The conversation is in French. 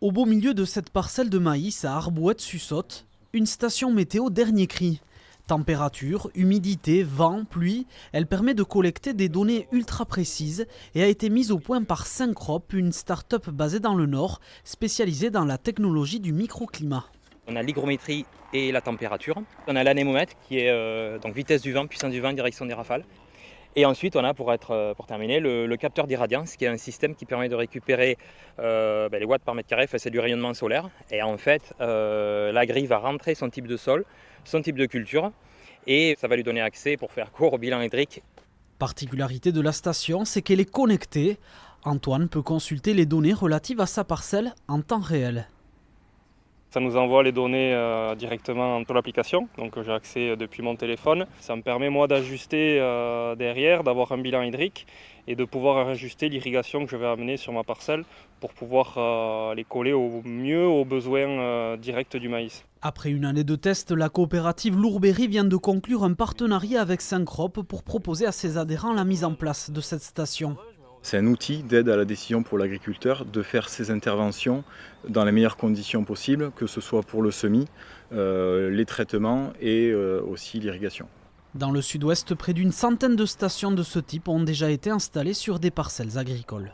Au beau milieu de cette parcelle de maïs à Arbouët-Sussotte, une station météo dernier cri. Température, humidité, vent, pluie, elle permet de collecter des données ultra précises et a été mise au point par Syncrop, une start-up basée dans le Nord, spécialisée dans la technologie du microclimat. On a l'hygrométrie et la température. On a l'anémomètre qui est donc vitesse du vent, puissance du vent, direction des rafales. Et ensuite, on a pour terminer le capteur d'irradiance, qui est un système qui permet de récupérer les watts par mètre carré, c'est du rayonnement solaire. Et en fait, la grille va rentrer son type de sol, son type de culture, et ça va lui donner accès, pour faire court, au bilan hydrique. Particularité de la station, c'est qu'elle est connectée. Antoine peut consulter les données relatives à sa parcelle en temps réel. Ça nous envoie les données directement sur l'application, donc j'ai accès depuis mon téléphone. Ça me permet moi d'ajuster derrière, d'avoir un bilan hydrique et de pouvoir ajuster l'irrigation que je vais amener sur ma parcelle pour pouvoir les coller au mieux aux besoins directs du maïs. Après une année de test, la coopérative Lourberie vient de conclure un partenariat avec Syncrop pour proposer à ses adhérents la mise en place de cette station. C'est un outil d'aide à la décision pour l'agriculteur de faire ses interventions dans les meilleures conditions possibles, que ce soit pour le semis, les traitements et aussi l'irrigation. Dans le sud-ouest, près d'une centaine de stations de ce type ont déjà été installées sur des parcelles agricoles.